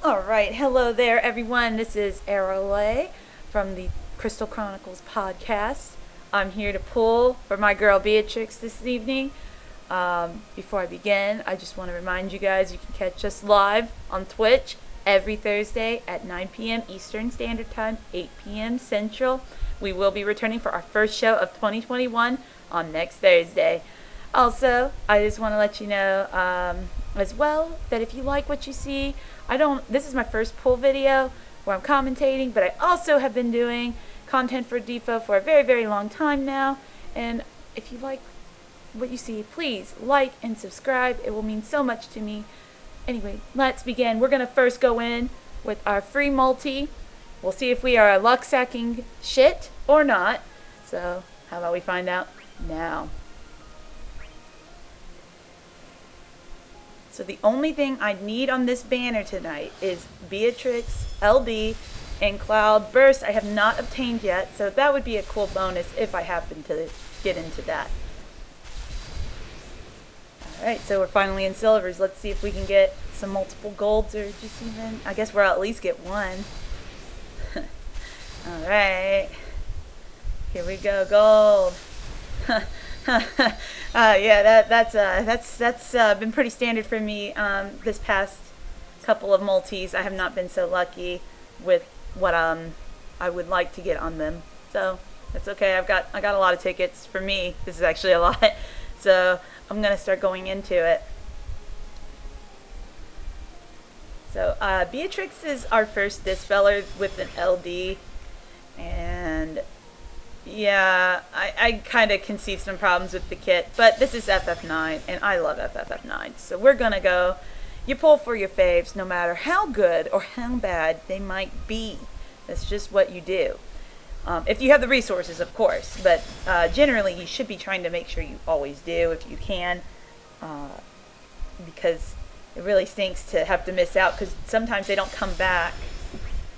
Alright, hello there everyone. This is Aarolei from the Crystal Chronicles podcast. I'm here to pull for my girl Beatrix this evening. Before I begin, I just want to remind you guys you can catch us live on Twitch every Thursday at 9 p.m. Eastern Standard Time, 8 p.m. Central. We will be returning for our first show of 2021 on next Thursday. Also, I just want to let you know as well that if you like what you see, this is my first pull video where I'm commentating, but I also have been doing content for DFFOO for a very, very long time now. And if you like what you see, please like and subscribe. It will mean so much to me. Anyway, let's begin. We're going to first go in with our free multi. We'll see if we are lucksacking shit or not. So, how about we find out now? So the only thing I need on this banner tonight is Beatrix, LD, and Cloud Burst. I have not obtained yet, so that would be a cool bonus if I happen to get into that. Alright, so we're finally in silvers. Let's see if we can get some multiple golds or just even, I guess we'll at least get one. Alright. Here we go, gold. Yeah, that's been pretty standard for me this past couple of multis. I have not been so lucky with what I would like to get on them, so that's okay. I got a lot of tickets. For me, this is actually a lot, so I'm gonna start going into it. So Beatrix is our first dispeller with an LD, and yeah, I kind of conceived some problems with the kit, but this is FF9, and I love FFF9, so we're gonna go. You pull for your faves, no matter how good or how bad they might be. That's just what you do. If you have the resources, of course, but generally you should be trying to make sure you always do if you can, because it really stinks to have to miss out, because sometimes they don't come back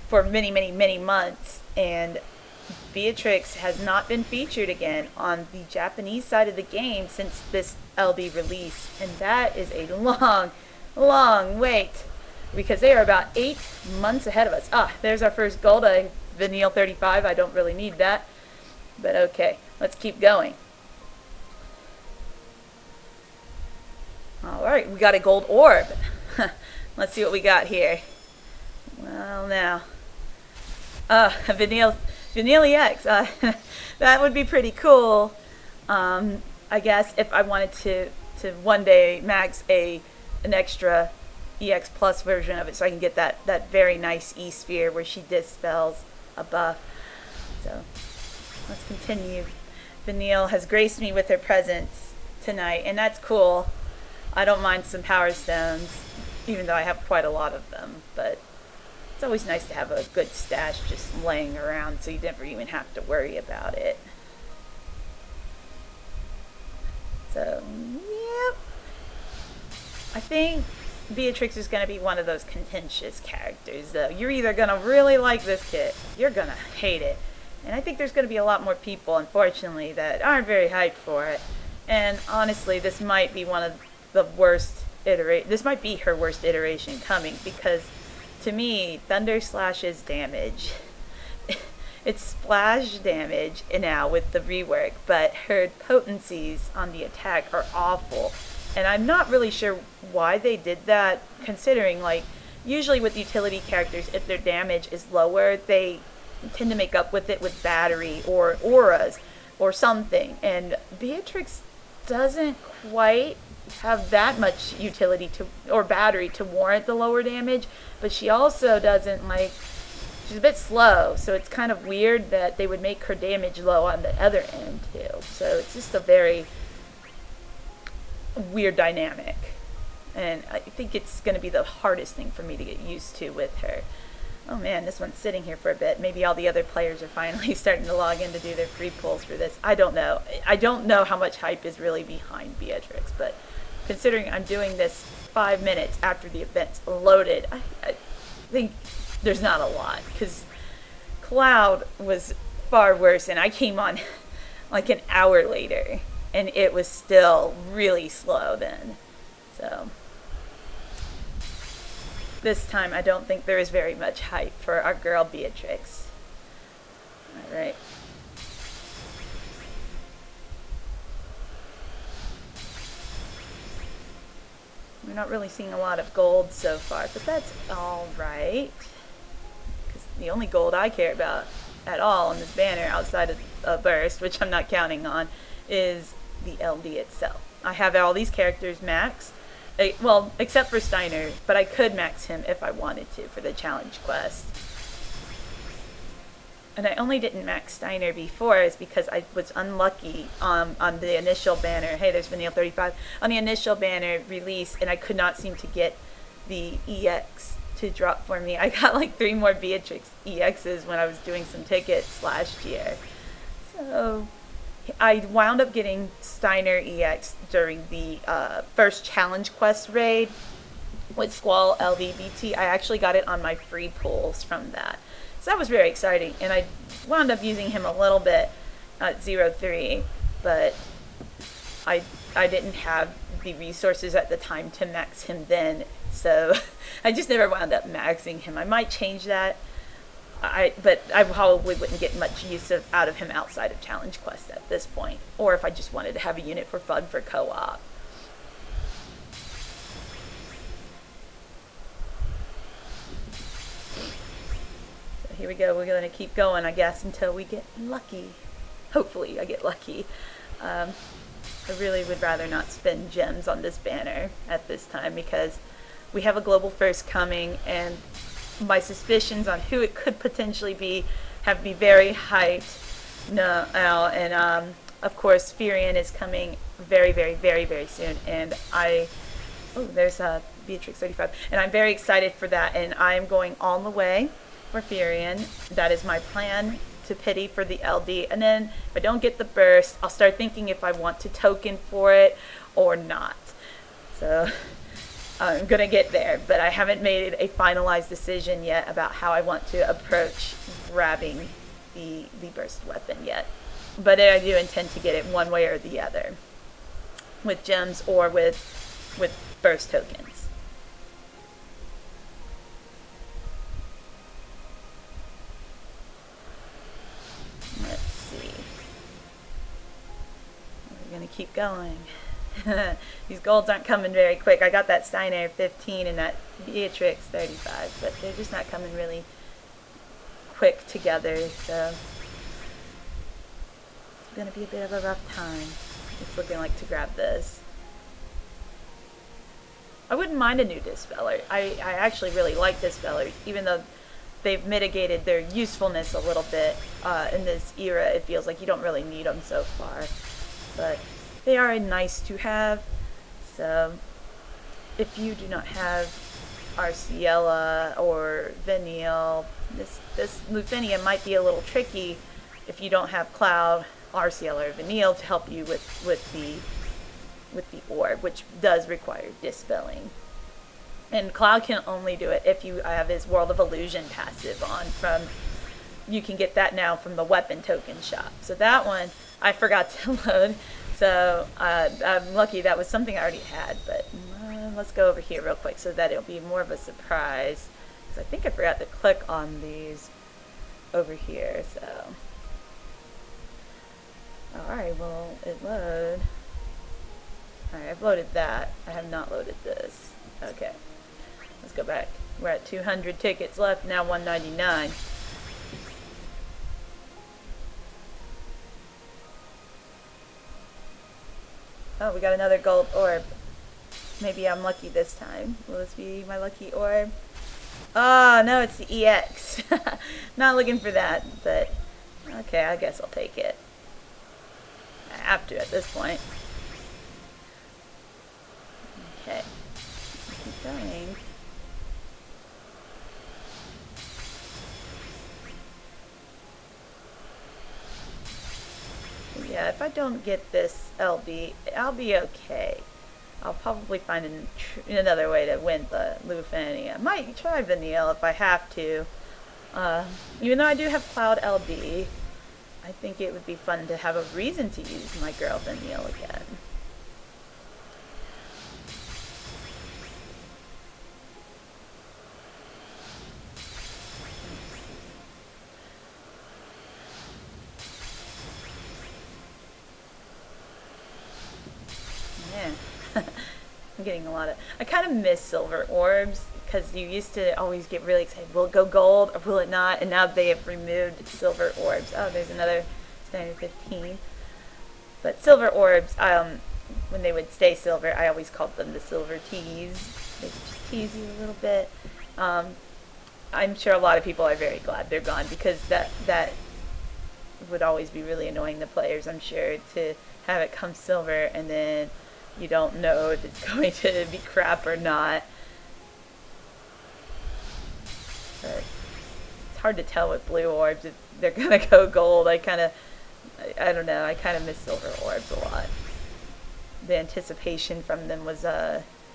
for many, many, many months, and Beatrix has not been featured again on the Japanese side of the game since this LD release, and that is a long, long wait, because they are about 8 months ahead of us. There's our first gold. Vanille 35, I don't really need that, but okay, let's keep going. Alright, we got a gold orb. Let's see what we got here. Well, now, Vanille EX, that would be pretty cool. I guess if I wanted to one day max an extra EX Plus version of it, so I can get that very nice E-sphere where she dispels a buff. So let's continue. Vanille has graced me with her presence tonight, and that's cool. I don't mind some power stones, even though I have quite a lot of them, but it's always nice to have a good stash just laying around so you never even have to worry about it. So, yep. I think Beatrix is going to be one of those contentious characters, though. You're either going to really like this kit, you're going to hate it. And I think there's going to be a lot more people, unfortunately, that aren't very hyped for it. And honestly, this might be one of the worst this might be her worst iteration coming, because to me, Thunder Slash's damage, it's splash damage now with the rework, but her potencies on the attack are awful. And I'm not really sure why they did that, considering, like, usually with utility characters, if their damage is lower, they tend to make up with it with battery or auras or something. And Beatrix doesn't quite have that much utility or battery to warrant the lower damage, but she also doesn't, she's a bit slow, so it's kind of weird that they would make her damage low on the other end too. So it's just a very weird dynamic, and I think it's going to be the hardest thing for me to get used to with her. Oh man, this one's sitting here for a bit. Maybe all the other players are finally starting to log in to do their free pulls for this. I don't know. I don't know how much hype is really behind Beatrix, but considering I'm doing this 5 minutes after the event's loaded, I think there's not a lot, because Cloud was far worse, and I came on like an hour later, and it was still really slow then. So this time I don't think there is very much hype for our girl Beatrix. Alright. We're not really seeing a lot of gold so far, but that's alright. Because the only gold I care about at all on this banner, outside of a burst, which I'm not counting on, is the LD itself. I have all these characters maxed. Well, except for Steiner, but I could max him if I wanted to for the challenge quest. And I only didn't max Steiner before is because I was unlucky on the initial banner. Hey, there's Vanille 35. On the initial banner release, and I could not seem to get the EX to drop for me. I got like 3 more Beatrix EXs when I was doing some tickets last year. So I wound up getting Steiner EX during the first challenge quest raid with Squall LVBT. I actually got it on my free pulls from that. So that was very exciting, and I wound up using him a little bit at 03, but I didn't have the resources at the time to max him then, so I just never wound up maxing him. I might change that, but I probably wouldn't get much use out of him outside of challenge quest at this point, or if I just wanted to have a unit for fun for co-op. Here we go. We're going to keep going, I guess, until we get lucky. Hopefully I get lucky. I really would rather not spend gems on this banner at this time because we have a global first coming, and my suspicions on who it could potentially be have me very hyped now. And of course, Furion is coming very, very, very, very soon. And there's Beatrix 35. And I'm very excited for that. And I'm going all the way for Furion. That is my plan to pity for the LD, and then if I don't get the burst, I'll start thinking if I want to token for it or not. So I'm gonna get there, but I haven't made a finalized decision yet about how I want to approach grabbing the burst weapon yet. But I do intend to get it one way or the other, with gems or with burst tokens. Let's see. We're gonna keep going. These golds aren't coming very quick. I got that Steiner 15 and that Beatrix 35, but they're just not coming really quick together, so it's gonna be a bit of a rough time. It's looking like to grab this. I wouldn't mind a new Dispeller. I actually really like Dispellers, even though they've mitigated their usefulness a little bit in this era. It feels like you don't really need them so far, but they are a nice to have. So if you do not have Arciella or Vanille, this Lufenia might be a little tricky if you don't have Cloud, Arciella, or Vanille to help you with the orb, which does require dispelling. And Cloud can only do it if you have his World of Illusion passive on you can get that now from the weapon token shop. So that one I forgot to load. So I'm lucky that was something I already had, but let's go over here real quick so that it'll be more of a surprise. Because I think I forgot to click on these over here, so. Alright, well, it load. Alright, I've loaded that. I have not loaded this. Okay. Let's go back. We're at 200 tickets left, now 199. Oh, we got another gold orb. Maybe I'm lucky this time. Will this be my lucky orb? Oh, no, it's the EX. Not looking for that, but okay, I guess I'll take it. I have to at this point. Okay. Keep going. Yeah, if I don't get this LB, I'll be okay. I'll probably find another way to win the Lufenia. I might try Vanille if I have to. Even though I do have Cloud LB, I think it would be fun to have a reason to use my girl Vanille again. I'm getting a lot of... I kind of miss silver orbs, because you used to always get really excited. Will it go gold or will it not? And now they have removed silver orbs. Oh, there's another standard 15. But silver orbs, when they would stay silver, I always called them the silver teas. They would just tease you a little bit. I'm sure a lot of people are very glad they're gone, because that would always be really annoying the players, I'm sure, to have it come silver and then you don't know if it's going to be crap or not. But it's hard to tell with blue orbs if they're gonna go gold. I don't know, I kind of miss silver orbs a lot. The anticipation from them was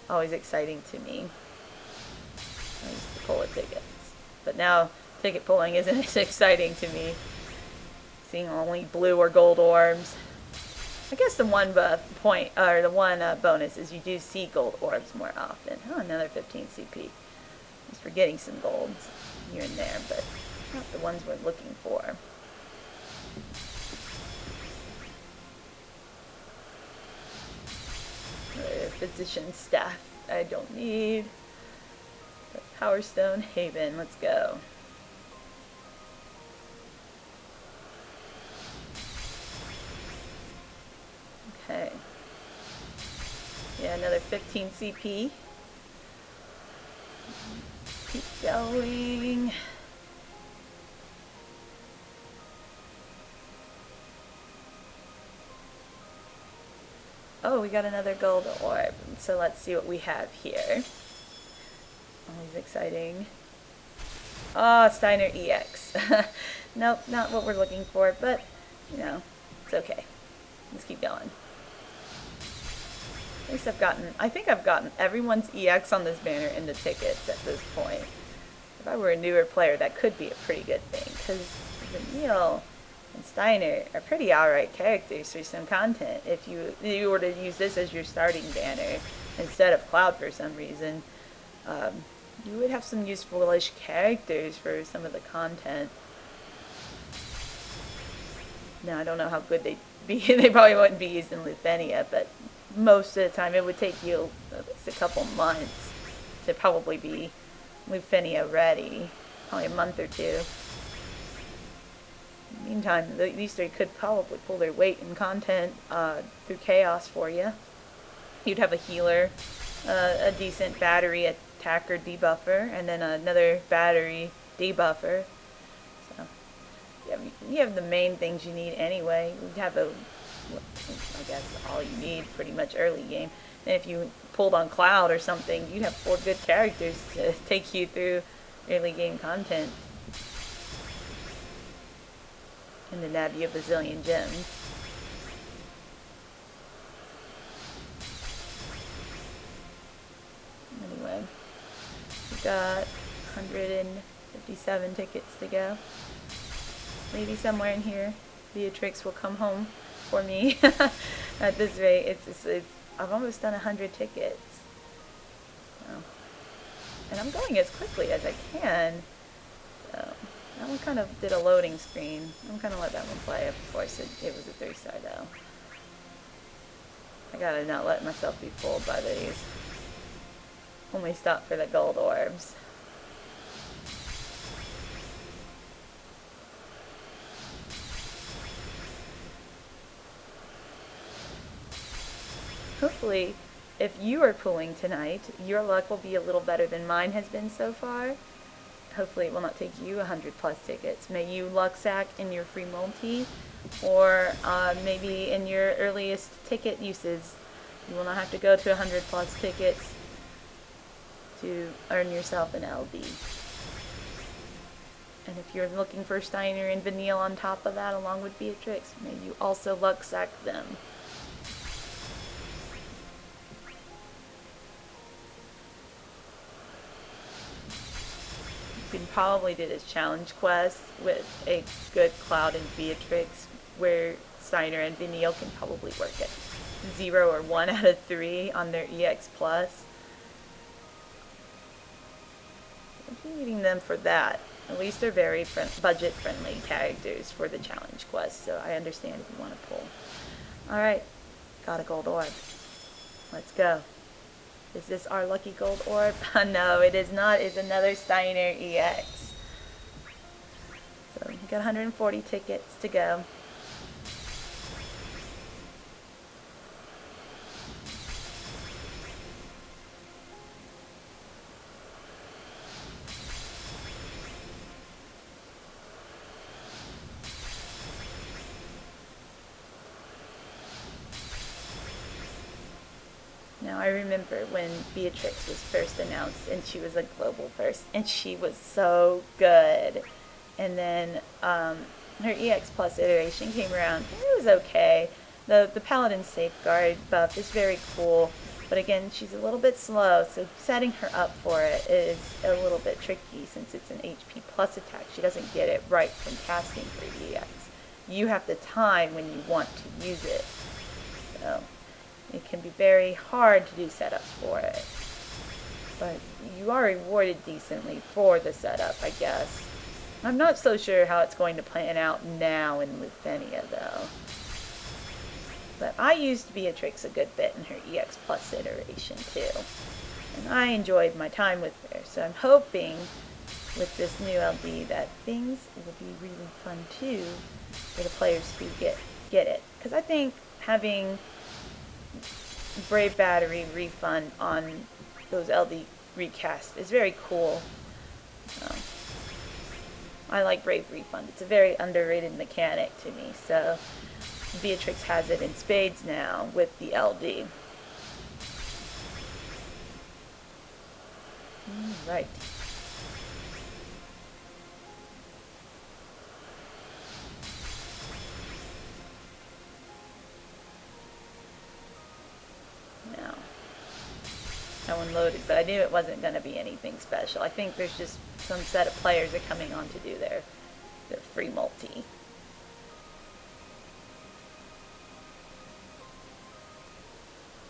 always exciting to me. I used to pull tickets. But now ticket pulling isn't as exciting to me. Seeing only blue or gold orbs. I guess the one bonus is you do see gold orbs more often. Oh, another 15 CP. Just for getting some golds here and there, but not the ones we're looking for. Physician staff I don't need. Power Stone Haven, let's go. Okay. Yeah, another 15 CP. Keep going. Oh, we got another gold orb. So let's see what we have here. Always exciting. Oh, Steiner EX. Nope, not what we're looking for, but, you know, it's okay. Let's keep going. At least I think I've gotten everyone's EX on this banner in the tickets at this point. If I were a newer player, that could be a pretty good thing, because Neil and Steiner are pretty alright characters for some content. If you were to use this as your starting banner instead of Cloud for some reason, you would have some useful-ish characters for some of the content. Now, I don't know how good they'd be. They probably wouldn't be used in Lufenia, but most of the time it would take you at least a couple months to probably be Lufenia ready. Probably a month or two. In the meantime, these three could probably pull their weight in content through Chaos for you. You'd have a healer, a decent battery attacker debuffer, and then another battery debuffer. So you have the main things you need anyway. You'd have I guess all you need pretty much early game. And if you pulled on Cloud or something, you'd have 4 good characters to take you through early game content. And to nab you a bazillion gems. Anyway, we've got 157 tickets to go. Maybe somewhere in here, Beatrix will come home for me. At this rate, I've almost done 100 tickets. So, and I'm going as quickly as I can. So, that one kind of did a loading screen. I'm going to let that one play. Of course, it was a 3-star though. I gotta not let myself be fooled by these. Only stop for the gold orbs. Hopefully, if you are pulling tonight, your luck will be a little better than mine has been so far. Hopefully it will not take you 100 plus tickets. May you lucksack in your free multi, or maybe in your earliest ticket uses. You will not have to go to 100 plus tickets to earn yourself an LB. And if you're looking for Steiner and Vanille on top of that along with Beatrix, may you also lucksack them. You can probably do this challenge quest with a good Cloud and Beatrix, where Steiner and Vanille can probably work at 0 or 1 out of 3 on their EX+. So I'm needing them for that. At least they're very budget-friendly characters for the challenge quest, so I understand if you want to pull. Alright, got a gold orb. Let's go. Is this our lucky gold orb? No, it is not. It's another Steiner EX. So we got 140 tickets to go. Now, I remember when Beatrix was first announced, and she was a global first, and she was so good. And then her EX Plus iteration came around. It was okay. The Paladin Safeguard buff is very cool, but again, she's a little bit slow, so setting her up for it is a little bit tricky since it's an HP Plus attack. She doesn't get it right from casting for EX. You have the time when you want to use it. So it can be very hard to do setups for it. But you are rewarded decently for the setup, I guess. I'm not so sure how it's going to plan out now in Lufenia, though. But I used Beatrix a good bit in her EX Plus iteration, too. And I enjoyed my time with her. So I'm hoping with this new LD that things will be really fun, too, for the players who get it. Because I think having Brave Battery refund on those LD recast is very cool. I like Brave Refund. It's a very underrated mechanic to me. So Beatrix has it in spades now with the LD. Right. Now, that one loaded, but I knew it wasn't going to be anything special. I think there's just some set of players are coming on to do their free multi.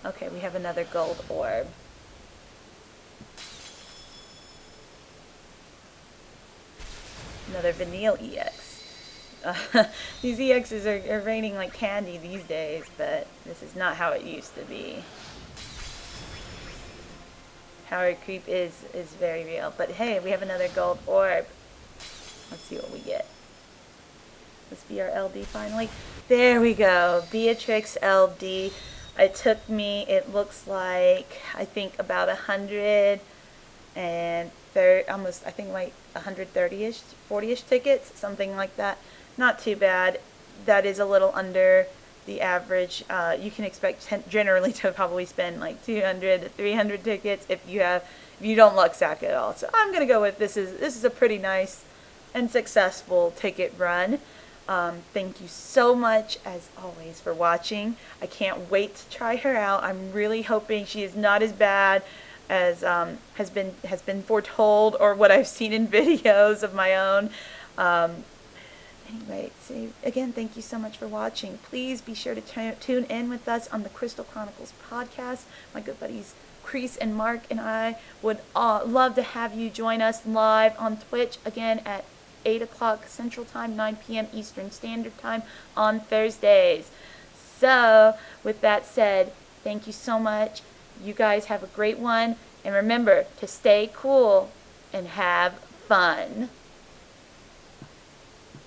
Okay, we have another gold orb. Another Vanille EX. These EXs are raining like candy these days, but this is not how it used to be. Power creep is very real. But hey, we have another gold orb. Let's see what we get. Let's be our LD finally. There we go. Beatrix LD. It took me, it looks like, I think about 130, almost, I think like 130-ish, 40-ish tickets, something like that. Not too bad. That is a little under the average. You can expect generally to probably spend like 200 to 300 tickets if you don't lucksack at all. So I'm gonna go with this is a pretty nice and successful ticket run. Thank you so much, as always, for watching. I can't wait to try her out. I'm really hoping she is not as bad as has been foretold or what I've seen in videos of my own. Anyway, so again, thank you so much for watching. Please be sure to tune in with us on the Crystal Chronicles podcast. My good buddies Kriese and Mark and I would love to have you join us live on Twitch again at 8 o'clock Central Time, 9 p.m. Eastern Standard Time on Thursdays. So, with that said, thank you so much. You guys have a great one. And remember to stay cool and have fun.